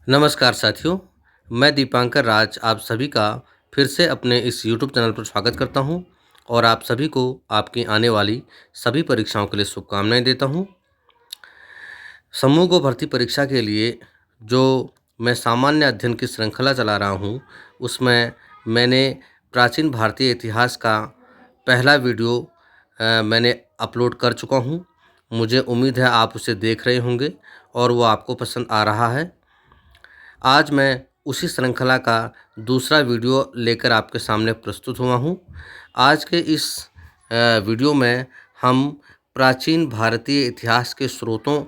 नमस्कार साथियों, मैं दीपांकर राज आप सभी का फिर से अपने इस यूट्यूब चैनल पर स्वागत करता हूं और आप सभी को आपकी आने वाली सभी परीक्षाओं के लिए शुभकामनाएं देता हूं। समूह को भर्ती परीक्षा के लिए जो मैं सामान्य अध्ययन की श्रृंखला चला रहा हूं, उसमें मैंने प्राचीन भारतीय इतिहास का पहला वीडियो मैंने अपलोड कर चुका हूं। मुझे उम्मीद है आप उसे देख रहे होंगे और वो आपको पसंद आ रहा है। आज मैं उसी श्रृंखला का दूसरा वीडियो लेकर आपके सामने प्रस्तुत हुआ हूँ। आज के इस वीडियो में हम प्राचीन भारतीय इतिहास के स्रोतों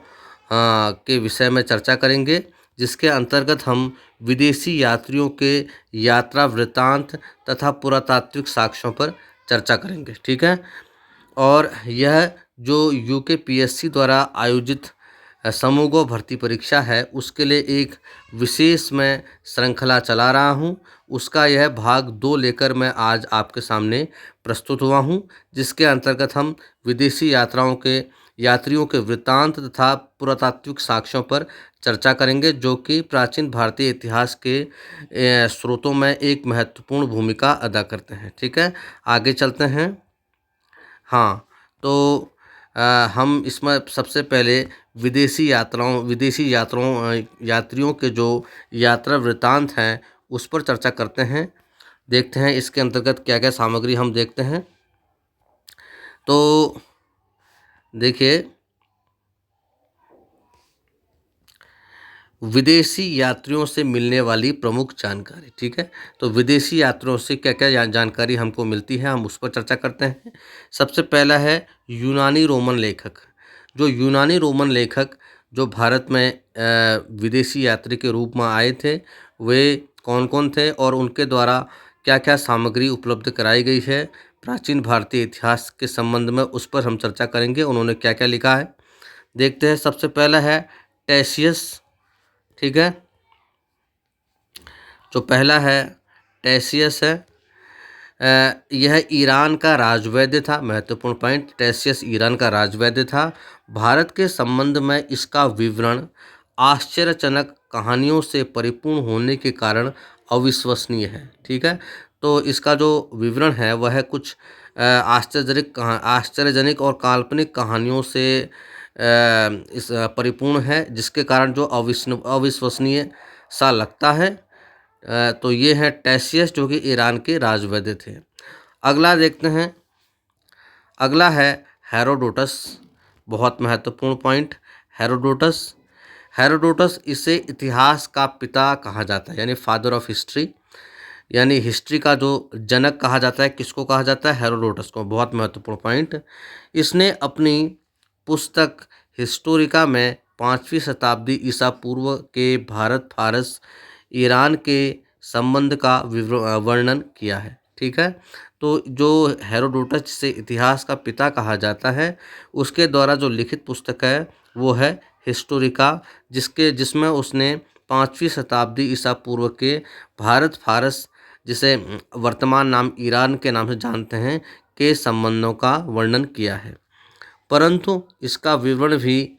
के विषय में चर्चा करेंगे, जिसके अंतर्गत हम विदेशी यात्रियों के यात्रा वृत्तांत तथा पुरातात्विक साक्ष्यों पर चर्चा करेंगे। ठीक है। और यह जो यूकेपीएससी द्वारा आयोजित समूह भर्ती परीक्षा है, उसके लिए एक विशेष मैं श्रृंखला चला रहा हूं। उसका यह भाग 2 लेकर मैं आज आपके सामने प्रस्तुत हुआ हूं, जिसके अंतर्गत हम विदेशी यात्रियों के वृत्तांत तथा पुरातात्विक साक्ष्यों पर चर्चा करेंगे, जो कि प्राचीन भारतीय इतिहास के स्रोतों में एक महत्वपूर्ण भूमिका अदा करते हैं। ठीक है, आगे चलते हैं। हाँ, तो हम इसमें सबसे पहले यात्रियों के जो यात्रा वृत्तांत हैं, उस पर चर्चा करते हैं। देखते हैं इसके अंतर्गत क्या क्या सामग्री हम देखते हैं। तो देखिए, विदेशी यात्रियों से मिलने वाली प्रमुख जानकारी। ठीक है, तो विदेशी यात्रियों से क्या क्या जानकारी हमको मिलती है, हम उस पर चर्चा करते हैं। सबसे पहला है यूनानी रोमन लेखक। जो यूनानी रोमन लेखक जो भारत में विदेशी यात्री के रूप में आए थे, वे कौन कौन थे और उनके द्वारा क्या क्या सामग्री उपलब्ध कराई गई है प्राचीन भारतीय इतिहास के संबंध में, उस पर हम चर्चा करेंगे। उन्होंने क्या क्या लिखा है, देखते हैं। सबसे पहला है टेशियस। ठीक है, जो पहला है टेशियस है। यह ईरान का राजवैद्य था। महत्वपूर्ण पॉइंट, टेशियस ईरान का राजवैद्य था। भारत के संबंध में इसका विवरण आश्चर्यजनक कहानियों से परिपूर्ण होने के कारण अविश्वसनीय है। ठीक है, तो इसका जो विवरण है वह कुछ आश्चर्यजनक और काल्पनिक कहानियों से इस परिपूर्ण है, जिसके कारण जो अविश्वसनीय सा लगता है। तो ये है टेशियस, जो कि ईरान के राजवैद्य थे। अगला देखते हैं। अगला है हेरोडोटस। बहुत महत्वपूर्ण पॉइंट, हेरोडोटस। हेरोडोटस इसे इतिहास का पिता कहा जाता है, यानी फादर ऑफ हिस्ट्री, यानी हिस्ट्री का जो जनक कहा जाता है। किसको कहा जाता है? हेरोडोटस को। बहुत महत्वपूर्ण पॉइंट। इसने अपनी पुस्तक हिस्टोरिका में 5वीं शताब्दी ईसा पूर्व के भारत फारस ईरान के संबंध का वर्णन किया है। ठीक है, तो जो हेरोडोटस से इतिहास का पिता कहा जाता है, उसके द्वारा जो लिखित पुस्तक है वो है हिस्टोरिका, जिसमें उसने 5वीं शताब्दी ईसा पूर्व के भारत फारस, जिसे वर्तमान नाम ईरान के नाम से जानते हैं, के संबंधों का वर्णन किया है। परंतु इसका विवरण भी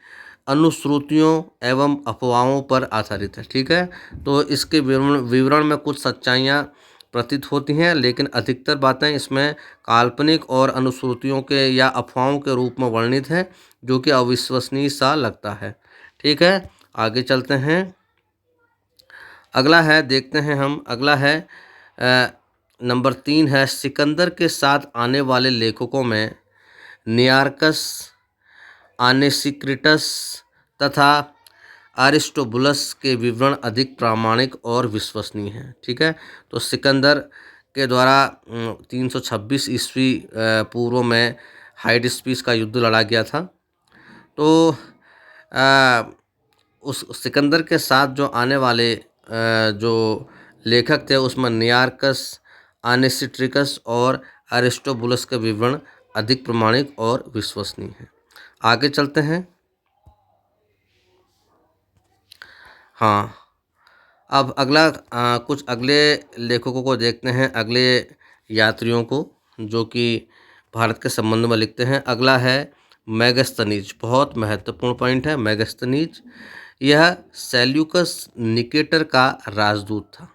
अनुश्रुतियों एवं अफवाहों पर आधारित है। ठीक है, तो इसके विवरण में कुछ सच्चाइयाँ प्रतीत होती हैं, लेकिन अधिकतर बातें इसमें काल्पनिक और अनुश्रुतियों के या अफवाहों के रूप में वर्णित है, जो कि अविश्वसनीय सा लगता है। ठीक है, आगे चलते हैं। अगला है, देखते हैं हम। अगला है नंबर 3 है सिकंदर के साथ आने वाले लेखकों में नियार्कस, आनेसिक्रिटस तथा अरिस्टोबुलस के विवरण अधिक प्रामाणिक और विश्वसनीय हैं। ठीक है, तो सिकंदर के द्वारा 326 ईस्वी पूर्व में हाइडेस्पिस का युद्ध लड़ा गया था। तो उस सिकंदर के साथ जो आने वाले जो लेखक थे, उसमें नियार्कस, आनेसिट्रिकस और अरिस्टोबुलस के विवरण अधिक प्रामाणिक और विश्वसनीय हैं। आगे चलते हैं। हाँ, अब अगला कुछ अगले लेखकों को देखते हैं, अगले यात्रियों को जो कि भारत के संबंध में लिखते हैं। अगला है मेगास्थनीज। बहुत महत्वपूर्ण पॉइंट है मेगास्थनीज। यह सेल्यूकस निकेटर का राजदूत था।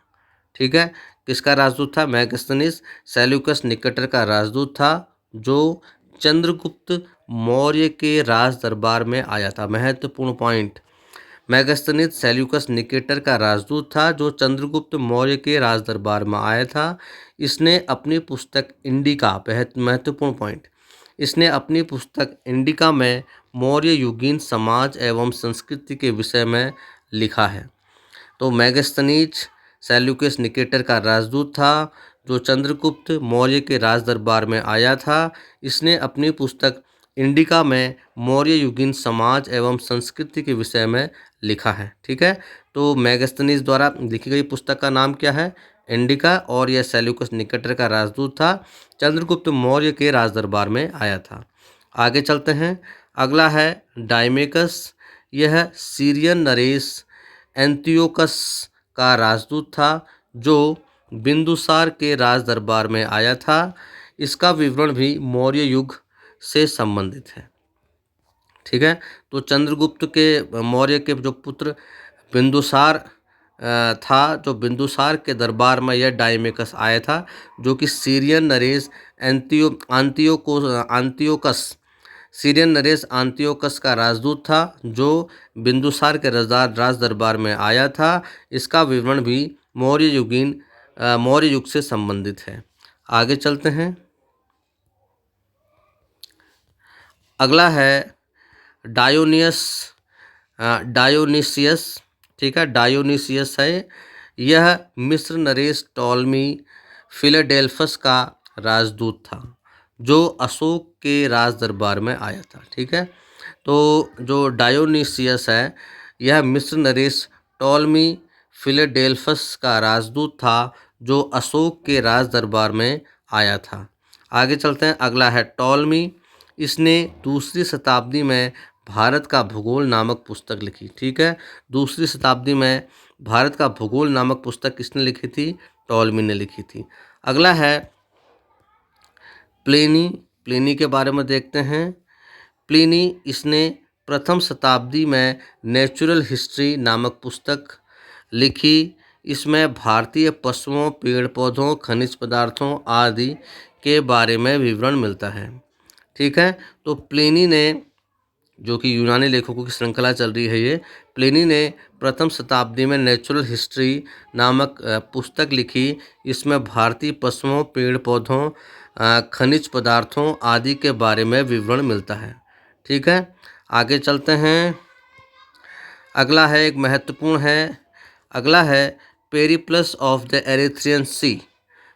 ठीक है, किसका राजदूत था? मेगास्थनीज सेल्यूकस निकेटर का राजदूत था, जो चंद्रगुप्त मौर्य के राज दरबार में आया था। महत्वपूर्ण पॉइंट, मेगास्थनीज सेल्यूकस निकेटर का राजदूत था, जो चंद्रगुप्त मौर्य के राज दरबार में आया था। इसने अपनी पुस्तक इंडिका, महत्वपूर्ण पॉइंट, इसने अपनी पुस्तक इंडिका में मौर्य युगीन समाज एवं संस्कृति के विषय में लिखा है। तो मेगास्थनीज सेल्यूकस निकेटर का राजदूत था, जो चंद्रगुप्त मौर्य के राज दरबार में आया था। इसने अपनी पुस्तक इंडिका में मौर्य युगीन समाज एवं संस्कृति के विषय में लिखा है। ठीक है, तो मेगास्थनीज द्वारा लिखी गई पुस्तक का नाम क्या है? इंडिका, और यह सेल्यूकस निकेटर का राजदूत था, चंद्रगुप्त मौर्य के राज दरबार में आया था। आगे चलते हैं। अगला है डायमेकस। यह सीरियन नरेश एंटियोकस का राजदूत था, जो बिंदुसार के राज दरबार में आया था। इसका विवरण भी मौर्य युग से संबंधित है। ठीक है, तो चंद्रगुप्त के मौर्य के जो पुत्र बिंदुसार था, जो बिंदुसार के दरबार में यह डायमेकस आया था, जो कि सीरियन नरेश आंतियोकस सीरियन नरेश आंतियोकस का राजदूत था, जो बिंदुसार के राज दरबार में आया था। इसका विवरण भी मौर्य युग से संबंधित है। आगे चलते हैं। अगला है डायोनिसियस। ठीक है, डायोनिसियस है। यह मिस्र नरेश टॉलमी फिलाडेल्फस का राजदूत था, जो अशोक के राज दरबार में आया था। ठीक है, तो जो डायोनिसियस है, यह मिस्र नरेश टॉलमी फिलाडेल्फस का राजदूत था, जो अशोक के राज दरबार में आया था। आगे चलते हैं। अगला है टॉलमी। इसने दूसरी शताब्दी में भारत का भूगोल नामक पुस्तक लिखी। ठीक है, दूसरी शताब्दी में भारत का भूगोल नामक पुस्तक किसने लिखी थी? टॉलमी ने लिखी थी। अगला है प्लिनी। प्लिनी के बारे में देखते हैं। प्लिनी, इसने प्रथम शताब्दी में नेचुरल हिस्ट्री नामक पुस्तक लिखी। इसमें भारतीय पशुओं, पेड़ पौधों, खनिज पदार्थों आदि के बारे में विवरण मिलता है। ठीक है, तो प्लिनी ने, जो कि यूनानी लेखकों की श्रृंखला चल रही है, ये प्लिनी ने प्रथम शताब्दी में नेचुरल हिस्ट्री नामक पुस्तक लिखी। इसमें भारतीय पशुओं, पेड़ पौधों, खनिज पदार्थों आदि के बारे में विवरण मिलता है। ठीक है, आगे चलते हैं। अगला है, एक महत्वपूर्ण है। अगला है Periplus of the Erythraean Sea.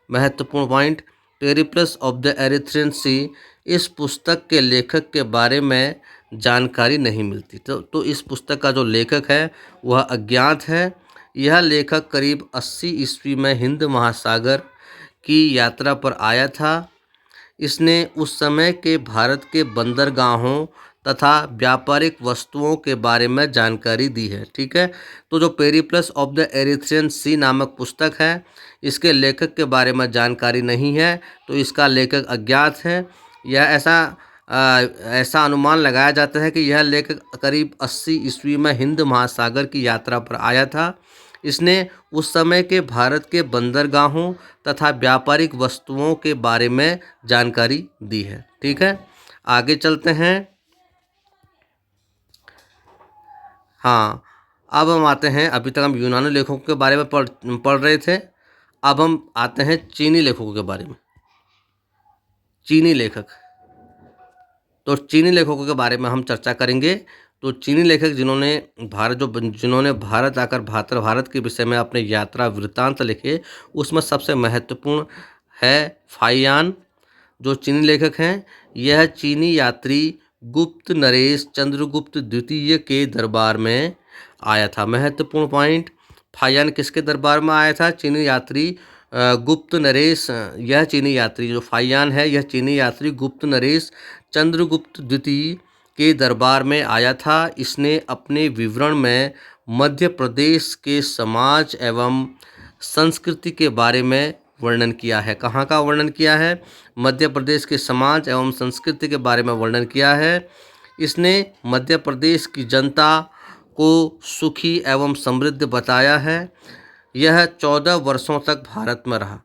महत्वपूर्ण point, Periplus of the Erythraean Sea. इस पुस्तक के लेखक के बारे में जानकारी नहीं मिलती। तो इस पुस्तक का जो लेखक है वह अज्ञात है। यह लेखक करीब 80 ईस्वी में हिंद महासागर की यात्रा पर आया था। इसने उस समय के भारत के बंदरगाहों तथा व्यापारिक वस्तुओं के बारे में जानकारी दी है। ठीक है, तो जो पेरिप्लस ऑफ द एरिथ्रियन सी नामक पुस्तक है, इसके लेखक के बारे में जानकारी नहीं है, तो इसका लेखक अज्ञात है। यह ऐसा अनुमान लगाया जाता है कि यह लेखक करीब 80 ईस्वी में हिंद महासागर की यात्रा पर आया था। इसने उस समय के भारत के बंदरगाहों तथा व्यापारिक वस्तुओं के बारे में जानकारी दी है। ठीक है, आगे चलते हैं। हाँ, अब हम आते हैं, अभी तक हम यूनानी लेखकों के बारे में पढ़ रहे थे। अब हम आते हैं चीनी लेखकों के बारे में। चीनी लेखक, तो चीनी लेखकों के बारे में हम चर्चा करेंगे। तो चीनी लेखक जिन्होंने भारत आकर भारत के विषय में अपने यात्रा वृत्तांत लिखे, उसमें सबसे महत्वपूर्ण है फाहियान। जो चीनी लेखक हैं, यह चीनी यात्री गुप्त नरेश चंद्रगुप्त द्वितीय के दरबार में आया था। महत्वपूर्ण पॉइंट, फाहियान किसके दरबार में आया था? चीनी यात्री गुप्त नरेश। यह चीनी यात्री जो फाहियान है, यह चीनी यात्री गुप्त नरेश चंद्रगुप्त द्वितीय के दरबार में आया था। इसने अपने विवरण में मध्य प्रदेश के समाज एवं संस्कृति के बारे में वर्णन किया है। कहाँ का वर्णन किया है? मध्य प्रदेश के समाज एवं संस्कृति के बारे में वर्णन किया है। इसने मध्य प्रदेश की जनता को सुखी एवं समृद्ध बताया है। यह 14 वर्षों तक भारत में रहा।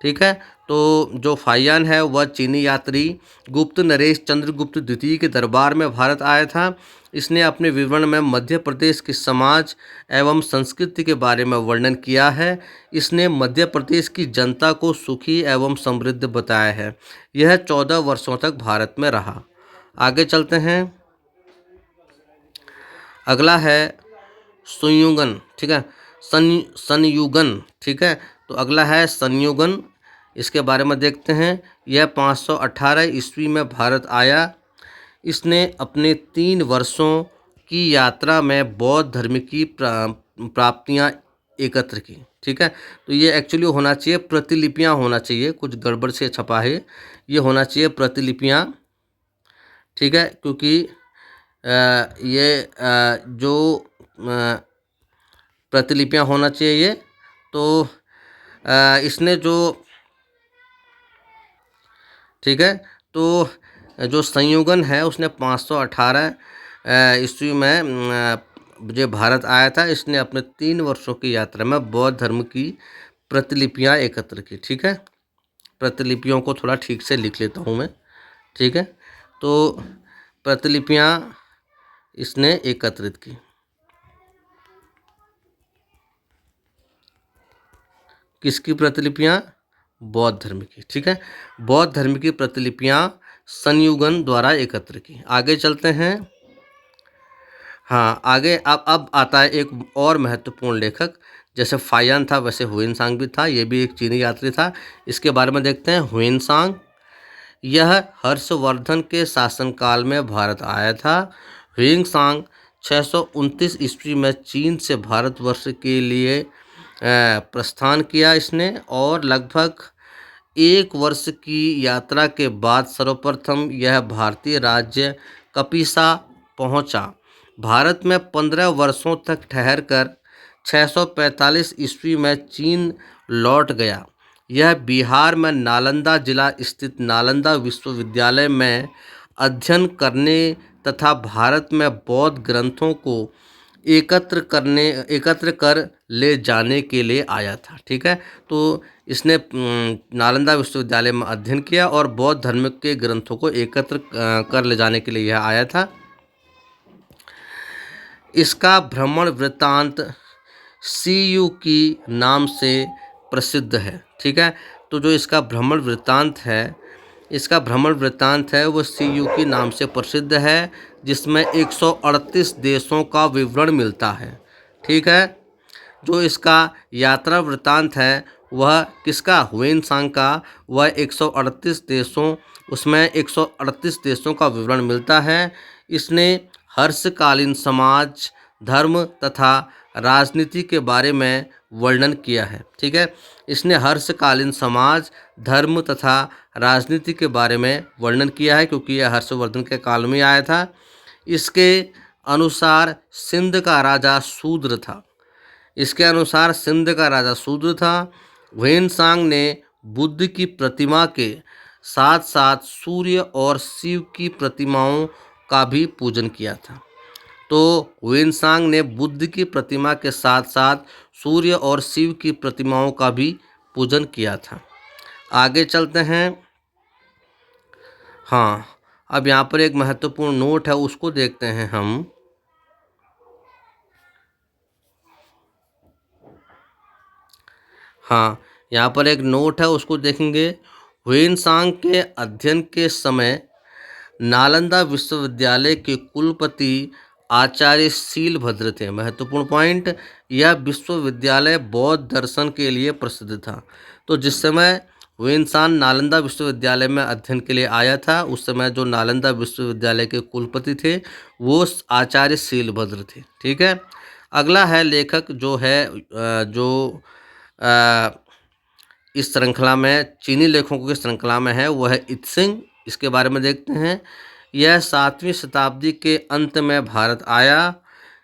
ठीक है, तो जो फाहियान है वह चीनी यात्री गुप्त नरेश चंद्रगुप्त द्वितीय के दरबार में भारत आया था। इसने अपने विवरण में मध्य प्रदेश के समाज एवं संस्कृति के बारे में वर्णन किया है। इसने मध्य प्रदेश की जनता को सुखी एवं समृद्ध बताया है। यह 14 वर्षों तक भारत में रहा। आगे चलते हैं। अगला है संयुगन। ठीक है, संयुगन। ठीक है, तो अगला है संयुगन। इसके बारे में देखते हैं। यह 518 ईस्वी में भारत आया। इसने अपने 3 वर्षों की यात्रा में बौद्ध धर्म की प्राप्तियां एकत्र की। ठीक है, तो ये एक्चुअली होना चाहिए प्रतिलिपियां होना चाहिए, कुछ गड़बड़ से छपा है, ये होना चाहिए प्रतिलिपियां। ठीक है, क्योंकि ये जो प्रतिलिपियां होना चाहिए ये, तो इसने जो, ठीक है, तो जो संयुगन है उसने 518 ईस्वी में जो भारत आया था। इसने अपने 3 वर्षों की यात्रा में बौद्ध धर्म की प्रतिलिपियां एकत्र की। ठीक है, प्रतिलिपियों को थोड़ा ठीक से लिख लेता हूँ मैं। ठीक है, तो प्रतिलिपियां इसने एकत्रित की। किसकी प्रतिलिपियां? बौद्ध धर्म की। ठीक है, बौद्ध धर्म की प्रतिलिपियां संयुगन द्वारा एकत्र की। आगे चलते हैं। हाँ, आगे अब आता है एक और महत्वपूर्ण लेखक। जैसे फाहियान था वैसे ह्वेनसांग भी था, ये भी एक चीनी यात्री था। इसके बारे में देखते हैं। ह्वेनसांग यह हर्षवर्धन के शासनकाल में भारत आया था। ह्वेनसांग 629 ईस्वी में चीन से भारतवर्ष के लिए प्रस्थान किया इसने, और लगभग 1 वर्ष की यात्रा के बाद सर्वप्रथम यह भारतीय राज्य कपिसा पहुंचा। भारत में 15 वर्षों तक ठहरकर 645 ईस्वी में चीन लौट गया। यह बिहार में नालंदा जिला स्थित नालंदा विश्वविद्यालय में अध्ययन करने तथा भारत में बौद्ध ग्रंथों को एकत्र कर ले जाने के लिए आया था। ठीक है, तो इसने नालंदा विश्वविद्यालय में अध्ययन किया और बौद्ध धर्म के ग्रंथों को एकत्र कर ले जाने के लिए यह आया था। इसका भ्रमण वृत्तांत सीयू की नाम से प्रसिद्ध है। ठीक है, तो जो इसका भ्रमण वृत्तांत है वो सीयू की नाम से प्रसिद्ध है, जिसमें 138 देशों का विवरण मिलता है। ठीक है, जो इसका यात्रा वृत्तांत है वह किसका? ह्वेनसांग का। वह 138 देशों, उसमें 138 देशों का विवरण मिलता है। इसने हर्षकालीन समाज, धर्म तथा राजनीति के बारे में वर्णन किया है। ठीक है, इसने हर्षकालीन समाज, धर्म तथा राजनीति के बारे में वर्णन किया है, क्योंकि यह हर्षवर्धन के काल में आया था। इसके अनुसार सिंध का राजा शूद्र था। ह्वेनसांग ने बुद्ध की प्रतिमा के साथ साथ सूर्य और शिव की प्रतिमाओं का भी पूजन किया था। तो ह्वेनसांग ने बुद्ध की प्रतिमा के साथ साथ सूर्य और शिव की प्रतिमाओं का भी पूजन किया था। आगे चलते हैं। हाँ, अब यहाँ पर एक महत्वपूर्ण नोट है, उसको देखते हैं हम। हाँ, यहाँ पर एक नोट है, उसको देखेंगे। ह्वेनसांग के अध्ययन के समय नालंदा विश्वविद्यालय के कुलपति आचार्य शीलभद्र थे। महत्वपूर्ण पॉइंट, यह विश्वविद्यालय बौद्ध दर्शन के लिए प्रसिद्ध था। तो जिस समय ह्वेनसांग नालंदा विश्वविद्यालय में अध्ययन के लिए आया था, उस समय जो नालंदा विश्वविद्यालय के कुलपति थे वो आचार्य शीलभद्र थे। ठीक है, अगला है लेखक जो है जो इस श्रृंखला में, चीनी लेखकों की श्रृंखला में है, वह है इत्सिंग। इसके बारे में देखते हैं। यह 7वीं शताब्दी के अंत में भारत आया।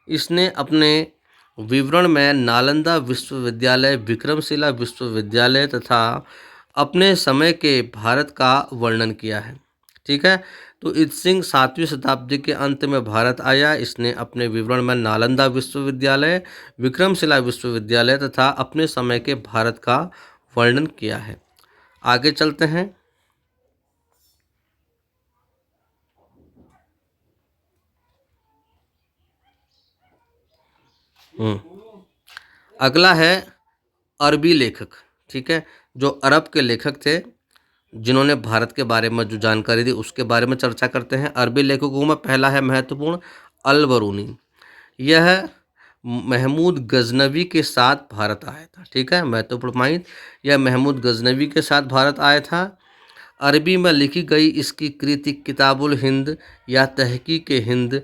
इसने अपने विवरण में नालंदा विश्वविद्यालय, विक्रमशिला विश्वविद्यालय तथा अपने समय के भारत का वर्णन किया है। ठीक है। तो इत सिंह 7वीं शताब्दी के अंत में भारत आया। इसने अपने विवरण में नालंदा विश्वविद्यालय, विक्रमशिला विश्वविद्यालय तथा अपने समय के भारत का वर्णन किया है। आगे चलते हैं। हम्म, अगला है अरबी लेखक। ठीक है, जो अरब के लेखक थे जिन्होंने भारत के बारे में जो जानकारी दी उसके बारे में चर्चा करते हैं। अरबी लेखकों में पहला है महत्वपूर्ण अल बरूनी। यह महमूद गजनवी के साथ भारत आया था। ठीक है, महत्वपूर्ण पॉइंट, यह महमूद गजनवी के साथ भारत आया था। अरबी में लिखी गई इसकी कृति किताबुल हिंद या तहकीक हिंद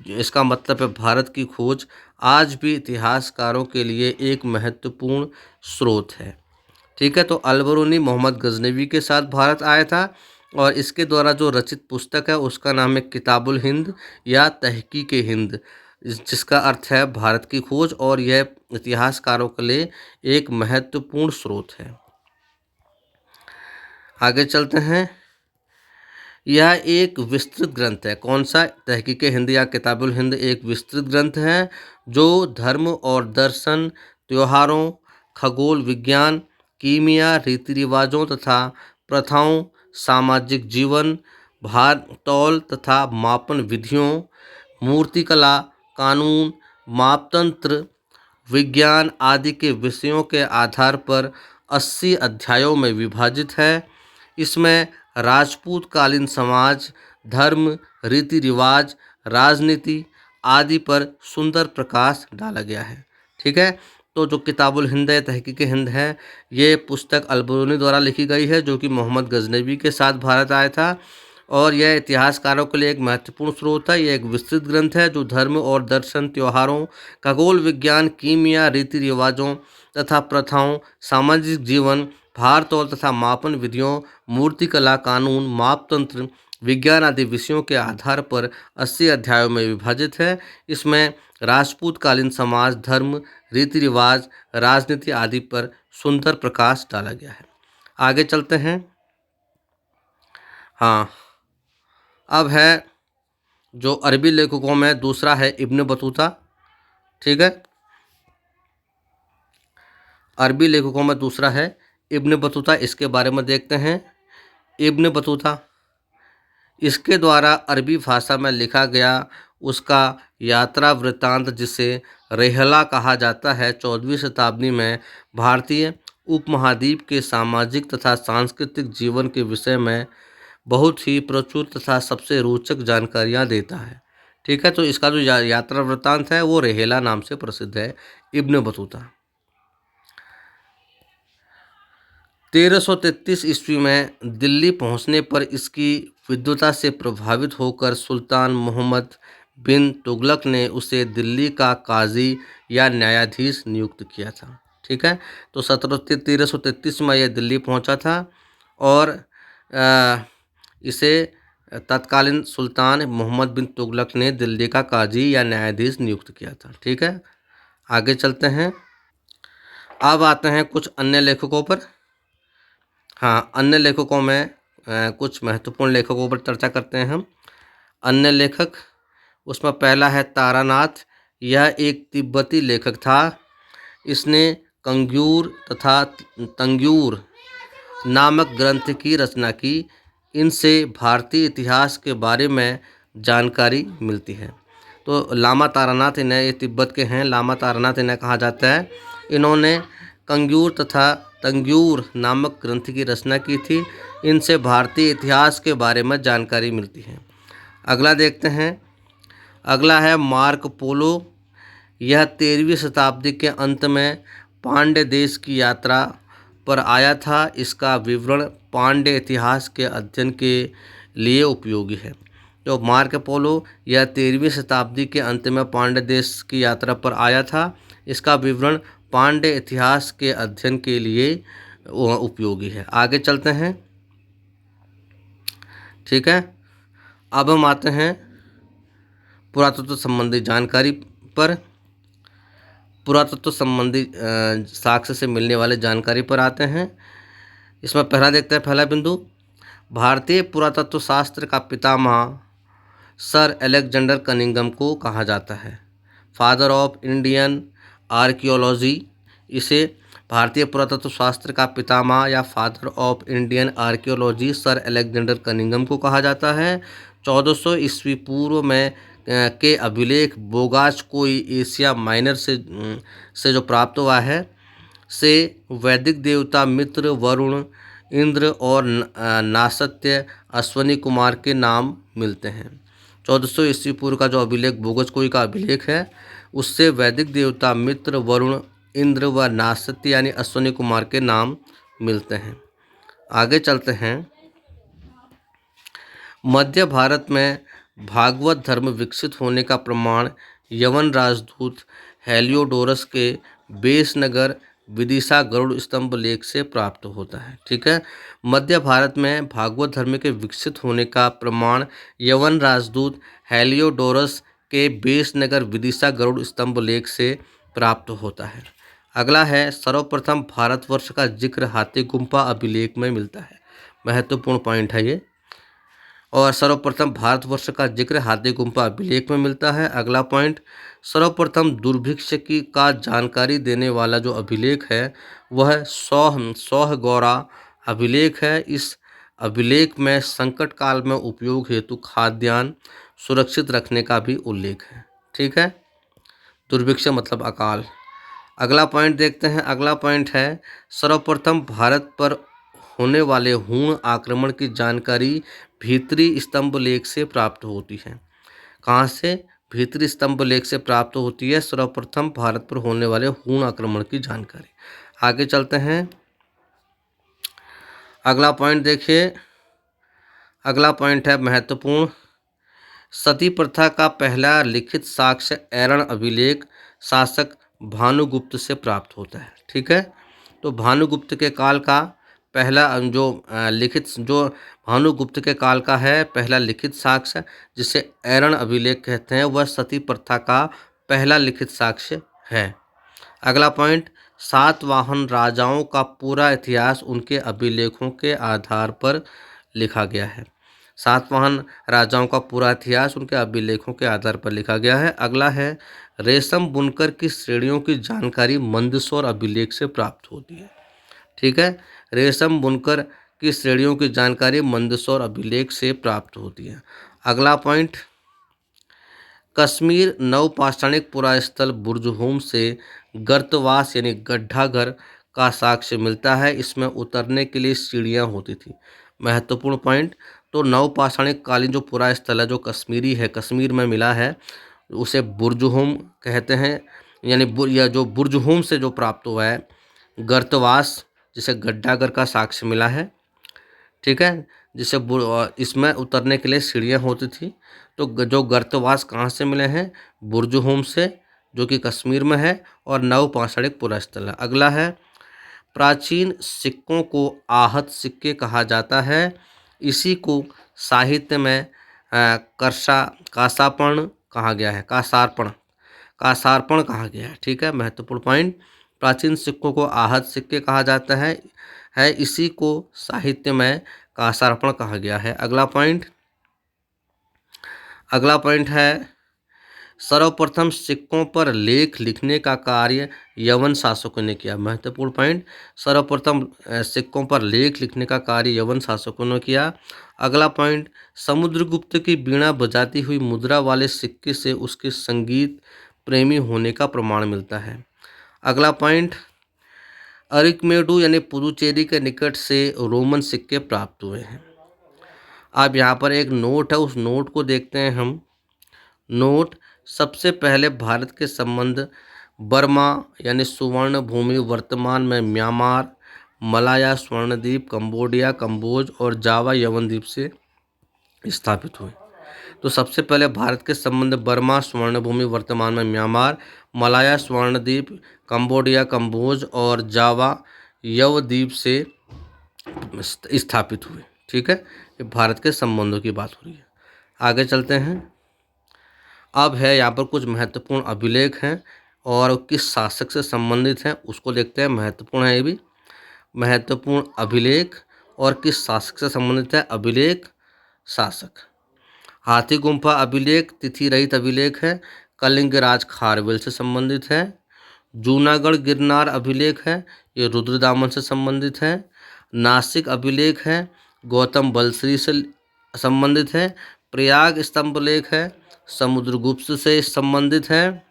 इसका मतलब है भारत की खोज, आज भी इतिहासकारों के लिए एक महत्वपूर्ण स्रोत है। ठीक है, तो अलबरूनी मोहम्मद गजनवी के साथ भारत आया था और इसके द्वारा जो रचित पुस्तक है उसका नाम है किताबुल हिंद या तहकीक हिंद, जिसका अर्थ है भारत की खोज, और यह इतिहासकारों के लिए एक महत्वपूर्ण स्रोत है। आगे चलते हैं। यह एक विस्तृत ग्रंथ है। कौन सा? तहकीक हिंद या किताबुल हिंद एक विस्तृत ग्रंथ है जो धर्म और दर्शन, त्योहारों, खगोल विज्ञान, कीमिया, रीति रिवाजों तथा प्रथाओं, सामाजिक जीवन, भार तौल तथा मापन विधियों, मूर्तिकला, कानून, मापतंत्र, विज्ञान आदि के विषयों के आधार पर 80 अध्यायों में विभाजित है। इसमें राजपूत कालीन समाज, धर्म, रीति रिवाज, राजनीति आदि पर सुंदर प्रकाश डाला गया है। ठीक है, तो जो किताबुल हिंद है, तहकीक हिंद है, ये पुस्तक अलबरूनी द्वारा लिखी गई है जो कि मोहम्मद गजनवी के साथ भारत आया था, और यह इतिहासकारों के लिए एक महत्वपूर्ण स्रोत है। यह एक विस्तृत ग्रंथ है जो धर्म और दर्शन, त्योहारों, खगोल विज्ञान, कीमिया, रीति रिवाजों तथा प्रथाओं, सामाजिक जीवन, भार तौल तथा मापन विधियों, मूर्तिकला, कानून, मापतंत्र, विज्ञान आदि विषयों के आधार पर 80 अध्यायों में विभाजित है। इसमें राजपूत कालीन समाज, धर्म, रीति रिवाज, राजनीति आदि पर सुंदर प्रकाश डाला गया है। आगे चलते हैं। हाँ, अब है जो अरबी लेखकों में दूसरा है इब्न बतूता। ठीक है, अरबी लेखकों में दूसरा है इब्न बतूता। इसके बारे में देखते हैं। इब्न बतूता, इसके द्वारा अरबी भाषा में लिखा गया उसका यात्रा वृत्तांत, जिसे रेहला कहा जाता है, 14वीं शताब्दी में भारतीय उपमहाद्वीप के सामाजिक तथा सांस्कृतिक जीवन के विषय में बहुत ही प्रचुर तथा सबसे रोचक जानकारियाँ देता है। ठीक है, तो इसका जो यात्रा वृत्तांत है वो रेहला नाम से प्रसिद्ध है, इब्न बतूता। 1333 ईस्वी में दिल्ली पहुंचने पर इसकी विद्वता से प्रभावित होकर सुल्तान मोहम्मद बिन तुगलक ने उसे दिल्ली का काजी या न्यायाधीश नियुक्त किया था। ठीक है, तो 1333 में यह दिल्ली पहुंचा था और इसे तत्कालीन सुल्तान मोहम्मद बिन तुगलक ने दिल्ली का काजी या न्यायाधीश नियुक्त किया था। ठीक है, आगे चलते हैं। अब आते हैं कुछ अन्य लेखकों पर। हाँ, अन्य लेखकों में कुछ महत्वपूर्ण लेखकों पर चर्चा करते हैं हम। अन्य लेखक, उसमें पहला है तारानाथ। यह एक तिब्बती लेखक था। इसने कंग्यूर तथा तंग्यूर नामक ग्रंथ की रचना की। इनसे भारतीय इतिहास के बारे में जानकारी मिलती है। तो लामा तारानाथ, इन्हें, ये तिब्बत के हैं, लामा तारानाथ इन्हें कहा जाता है। इन्होंने कंग्यूर तथा तंग्यूर नामक ग्रंथ की रचना की थी। इनसे भारतीय इतिहास के बारे में जानकारी मिलती है। अगला देखते हैं। अगला है मार्क पोलो। यह 13वीं शताब्दी के अंत में पांड्य देश की यात्रा पर आया था। इसका विवरण पांड्य इतिहास के अध्ययन के लिए उपयोगी है। तो मार्क पोलो यह 13वीं शताब्दी के अंत में पांड्य देश की यात्रा पर आया था। इसका विवरण पांड्य इतिहास के अध्ययन के लिए उपयोगी है। आगे चलते हैं। ठीक है, अब हम आते हैं पुरातत्व संबंधी जानकारी पर। पुरातत्व संबंधी साक्ष्य से मिलने वाले जानकारी पर आते हैं। इसमें पहला देखते हैं, पहला बिंदु, भारतीय पुरातत्व शास्त्र का पितामह सर अलेक्जेंडर कनिंघम को कहा जाता है। फादर ऑफ इंडियन आर्कियोलॉजी, इसे भारतीय पुरातत्व शास्त्र का पितामह या father of Indian archaeology sir Alexander Cunningham को कहा जाता है। 1400 ईस्वी पूर्व में के अभिलेख बोगाज कोई एशिया माइनर से जो प्राप्त हुआ है से वैदिक देवता मित्र, वरुण, इंद्र और नासत्य अश्वनी कुमार के नाम मिलते हैं। 1400 ईस्वी पूर्व का जो अभिलेख बोगज कोई का अभिलेख है उससे वैदिक देवता मित्र, वरुण, इंद्र व नासत्य यानी अश्वनी कुमार के नाम मिलते हैं। आगे चलते हैं। मध्य भारत में भागवत धर्म विकसित होने का प्रमाण यवन राजदूत हेलियोडोरस के बेसनगर विदिशा गरुड़ स्तंभ लेख से प्राप्त होता है। ठीक है, मध्य भारत में भागवत धर्म के विकसित होने का प्रमाण यवन राजदूत हेलियोडोरस के बेसनगर विदिशा गरुड़ स्तंभ लेख से प्राप्त होता है। अगला है, सर्वप्रथम भारतवर्ष का जिक्र हाथी गुम्फा अभिलेख में मिलता है। महत्वपूर्ण पॉइंट है ये। और सर्वप्रथम भारतवर्ष का जिक्र हाथी गुम्फा अभिलेख में मिलता है। अगला पॉइंट, सर्वप्रथम दुर्भिक्ष की का जानकारी देने वाला जो अभिलेख है वह सौहगौरा अभिलेख है। इस अभिलेख में संकट काल में उपयोग हेतु खाद्यान्न सुरक्षित रखने का भी उल्लेख है। ठीक है, दुर्भिक्ष मतलब अकाल। अगला पॉइंट देखते हैं। अगला पॉइंट है, सर्वप्रथम भारत पर होने वाले हूण आक्रमण की जानकारी भीतरी स्तंभ लेख से प्राप्त होती है। कहाँ से? भीतरी स्तंभ लेख से प्राप्त होती है सर्वप्रथम भारत पर होने वाले हूण आक्रमण की जानकारी। आगे चलते हैं। अगला पॉइंट देखिए। अगला पॉइंट है महत्वपूर्ण, सती प्रथा का पहला लिखित साक्ष्य ऐरण अभिलेख शासक भानुगुप्त से प्राप्त होता है। ठीक है, तो भानुगुप्त के काल का पहला जो भानुगुप्त के काल का है पहला लिखित साक्ष्य जिसे ऐरण अभिलेख कहते हैं, वह सती प्रथा का पहला लिखित साक्ष्य है। अगला पॉइंट, सातवाहन राजाओं का पूरा इतिहास उनके अभिलेखों के आधार पर लिखा गया है। सातवाहन राजाओं का पूरा इतिहास उनके अभिलेखों के आधार पर लिखा गया है। अगला है, रेशम बुनकर की श्रेणियों की जानकारी मंदसौर अभिलेख से प्राप्त होती है। ठीक है, रेशम बुनकर की श्रेणियों की जानकारी मंदसौर अभिलेख से प्राप्त होती है। अगला पॉइंट, कश्मीर नवपाषाणिक पुरास्थल बुर्जहोम से गर्तवास यानी गड्ढा घर का साक्ष्य मिलता है। इसमें उतरने के लिए सीढ़ियाँ होती थी। महत्वपूर्ण पॉइंट, तो नवपाषाणिक कालीन जो पुरास्थल है जो कश्मीरी है, कश्मीर में मिला है, उसे बुर्जहोम कहते हैं। यानी या जो बुर्जहोम से जो प्राप्त हुआ है गर्तवास जिसे गड्ढा घर का साक्ष्य मिला है। ठीक है, जिसे इसमें उतरने के लिए सीढ़ियाँ होती थी। तो जो गर्तवास कहाँ से मिले हैं? बुर्जहोम से, जो कि कश्मीर में है, और नवपाषाणिक पुरास्थल है। अगला है, प्राचीन सिक्कों को आहत सिक्के कहा जाता है। इसी को साहित्य में कासार्पण कहा गया है। कासार्पण कहा गया है। ठीक है, महत्वपूर्ण पॉइंट, प्राचीन सिक्कों को आहत सिक्के कहा जाता है, इसी को साहित्य में कासार्पण कहा गया है। अगला पॉइंट है, सर्वप्रथम सिक्कों पर लेख लिखने का कार्य यवन शासकों ने किया। महत्वपूर्ण पॉइंट, सर्वप्रथम सिक्कों पर लेख लिखने का कार्य यवन शासकों ने किया। अगला पॉइंट, समुद्रगुप्त की बीणा बजाती हुई मुद्रा वाले सिक्के से उसके संगीत प्रेमी होने का प्रमाण मिलता है। अगला पॉइंट, अरिकमेडु यानी पुदुचेरी के निकट से रोमन सिक्के प्राप्त हुए हैं। अब यहाँ पर एक नोट है, उस नोट को देखते हैं हम। नोट, सबसे पहले भारत के संबंध बर्मा यानी सुवर्ण भूमि वर्तमान में म्यांमार, मलाया स्वर्णद्वीप, कंबोडिया, कंबोज और जावा यवन द्वीप से स्थापित हुए। तो सबसे पहले भारत के संबंध बर्मा स्वर्ण भूमि वर्तमान में म्यांमार, मलाया स्वर्णद्वीप, कंबोडिया, कंबोज और जावा यवद्वीप से स्थापित हुए। ठीक है, ये भारत के संबंधों की बात हो रही है। आगे चलते हैं। अब है यहाँ पर कुछ महत्वपूर्ण अभिलेख हैं और किस शासक से संबंधित हैं उसको देखते हैं। महत्वपूर्ण है ये भी, महत्वपूर्ण अभिलेख और किस शासक से संबंधित है? अभिलेख शासक। हाथी गुम्फा अभिलेख तिथि रहित अभिलेख है, कलिंग राज खारवेल से संबंधित है। जूनागढ़ गिरनार अभिलेख है, ये रुद्रदामन से संबंधित है। नासिक अभिलेख है, गौतम बलश्री से संबंधित है। प्रयाग स्तंभ लेख है, समुद्रगुप्त से संबंधित है।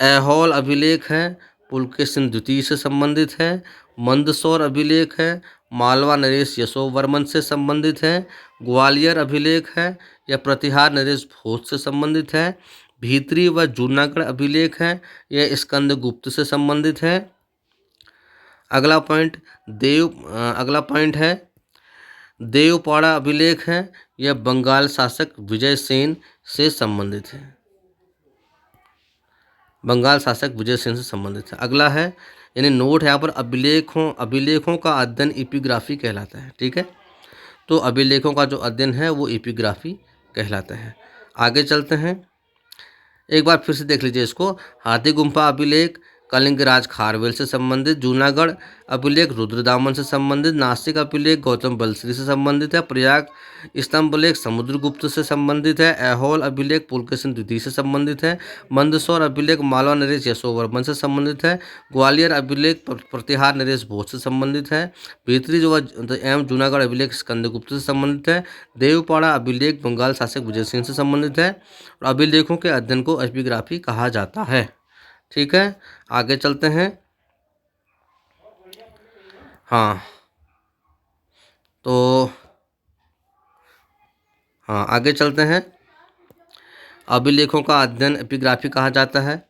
ऐहोल अभिलेख है, पुलकेशिन द्वितीय से संबंधित है। मंदसौर अभिलेख है, मालवा नरेश यशोवर्मन से संबंधित है। ग्वालियर अभिलेख है, यह प्रतिहार नरेश भोज से संबंधित है। भीतरी व जूनागढ़ अभिलेख है, यह स्कंदगुप्त से संबंधित है। अगला पॉइंट है देवपाड़ा अभिलेख है, यह बंगाल शासक विजय सेन से संबंधित है। बंगाल शासक विजय सेन से संबंधित है। अगला है यानी नोट है यहाँ पर, अभिलेखों का अध्ययन एपिग्राफी कहलाता है। ठीक है, तो अभिलेखों का जो अध्ययन है वो एपिग्राफी कहलाता है। आगे चलते हैं, एक बार फिर से देख लीजिए इसको। हाथी गुम्फा अभिलेख कलिंग राज खारवेल से संबंधित। जूनागढ़ अभिलेख रुद्रदामन से संबंधित। नासिक अभिलेख गौतम बलश्री से संबंधित है। प्रयाग स्तंभ लेख समुद्रगुप्त से संबंधित है। ऐहोल अभिलेख पुलकेशिन द्वितीय से संबंधित है। मंदसौर अभिलेख मालवा नरेश यशोवर्मन से संबंधित है। ग्वालियर अभिलेख प्रतिहार नरेश भोज से संबंधित है। भीतरी जो एवं जूनागढ़ अभिलेख स्कंदगुप्त से संबंधित है। देवपाड़ा अभिलेख बंगाल शासक विजय सिंह से संबंधित है। और अभिलेखों के अध्ययन को एपिग्राफी कहा जाता है। ठीक है, आगे चलते हैं। आगे चलते हैं। अभिलेखों का अध्ययन एपिग्राफी कहा जाता है।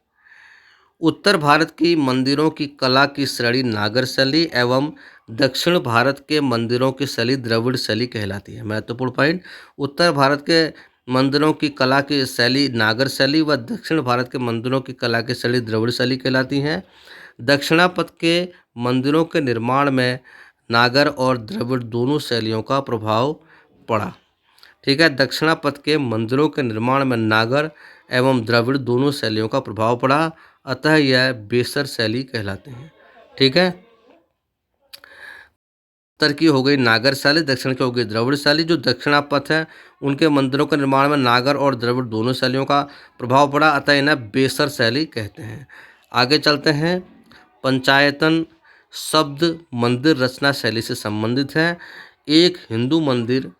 उत्तर भारत की मंदिरों की कला की श्रेणी नागर शैली एवं दक्षिण भारत के मंदिरों की शैली द्रविड़ शैली कहलाती है। महत्वपूर्ण पॉइंट, उत्तर भारत के मंदिरों की कला की शैली नागर शैली व दक्षिण भारत के मंदिरों की कला की शैली द्रविड़ शैली कहलाती हैं। दक्षिणापथ के मंदिरों के निर्माण में नागर और द्रविड़ दोनों शैलियों का प्रभाव पड़ा। ठीक है, दक्षिणापथ के मंदिरों के निर्माण में नागर एवं द्रविड़ दोनों शैलियों का प्रभाव पड़ा, अतः यह बेसर शैली कहलाते हैं। ठीक है, उत्तर की हो गई नागर शैली, दक्षिण की हो गई द्रविड़ शैली। जो दक्षिणापथ है उनके मंदिरों के निर्माण में नागर और द्रविड़ दोनों शैलियों का प्रभाव पड़ा, अतः इन्हें बेसर शैली कहते हैं। आगे चलते हैं। पंचायतन शब्द मंदिर रचना शैली से संबंधित है। एक हिंदू मंदिर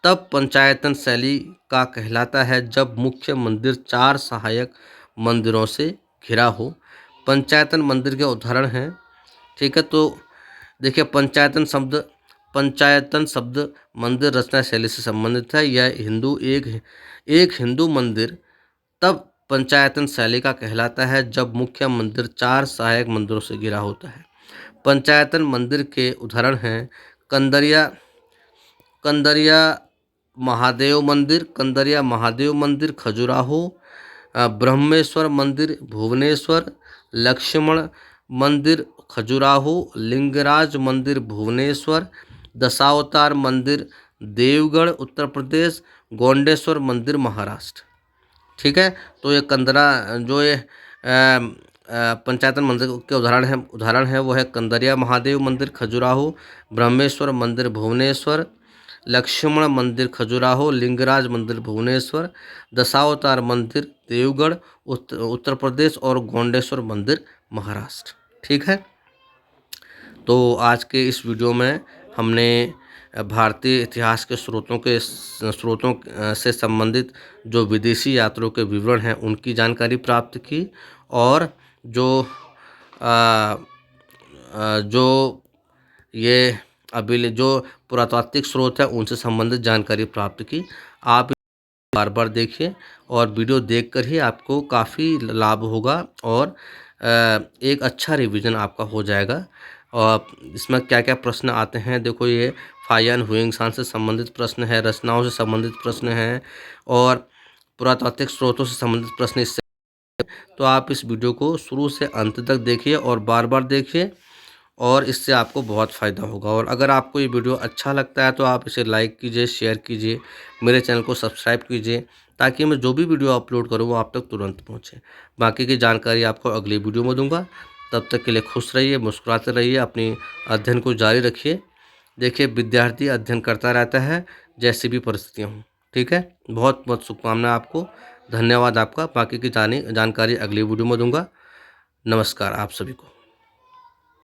तब पंचायतन शैली का कहलाता है जब मुख्य मंदिर 4 सहायक मंदिरों से घिरा हो। पंचायतन मंदिर के उदाहरण हैं। ठीक है, तो देखिए पंचायतन शब्द मंदिर रचना शैली से संबंधित है। यह एक हिंदू मंदिर तब पंचायतन शैली का कहलाता है जब मुख्य मंदिर 4 सहायक मंदिरों से घिरा होता है। पंचायतन मंदिर के उदाहरण हैं कंदरिया महादेव मंदिर खजुराहो, ब्रह्मेश्वर मंदिर भुवनेश्वर, लक्ष्मण मंदिर खजुराहो, लिंगराज मंदिर भुवनेश्वर, दशावतार मंदिर देवगढ़ उत्तर प्रदेश, गोंडेश्वर मंदिर महाराष्ट्र। ठीक है, तो ये पंचायतन मंदिर के उदाहरण है वो है कंदरिया महादेव मंदिर खजुराहो, ब्रह्मेश्वर मंदिर भुवनेश्वर, लक्ष्मण मंदिर खजुराहो, लिंगराज मंदिर भुवनेश्वर, दशावतार मंदिर देवगढ़ उत्तर प्रदेश और गोंडेश्वर मंदिर महाराष्ट्र। ठीक है, तो आज के इस वीडियो में हमने भारतीय इतिहास के स्रोतों से संबंधित जो विदेशी यात्रियों के विवरण हैं उनकी जानकारी प्राप्त की, और जो पुरातात्विक स्रोत है उनसे संबंधित जानकारी प्राप्त की। आप बार बार देखिए और वीडियो देखकर ही आपको काफ़ी लाभ होगा और एक अच्छा रिवीजन आपका हो जाएगा। और इसमें क्या क्या प्रश्न आते हैं देखो, ये फाहियान हुइंगसांग से संबंधित प्रश्न है, रचनाओं से संबंधित प्रश्न हैं और पुरातात्विक स्रोतों से संबंधित प्रश्न इससे। तो आप इस वीडियो को शुरू से अंत तक देखिए और बार बार देखिए और इससे आपको बहुत फ़ायदा होगा। और अगर आपको ये वीडियो अच्छा लगता है तो आप इसे लाइक कीजिए, शेयर कीजिए, मेरे चैनल को सब्सक्राइब कीजिए ताकि मैं जो भी वीडियो अपलोड करूँ वो आप तक तुरंत पहुँचे। बाकी की जानकारी आपको अगली वीडियो में दूंगा। तब तक के लिए खुश रहिए, मुस्कुराते रहिए, अपनी अध्ययन को जारी रखिए। देखिए, विद्यार्थी अध्ययन करता रहता है, जैसी भी परिस्थितियाँ हों। ठीक है? बहुत बहुत शुभकामनाएँ आपको। धन्यवाद आपका। बाकी की जानकारी अगली वीडियो में दूंगा। नमस्कार आप सभी को।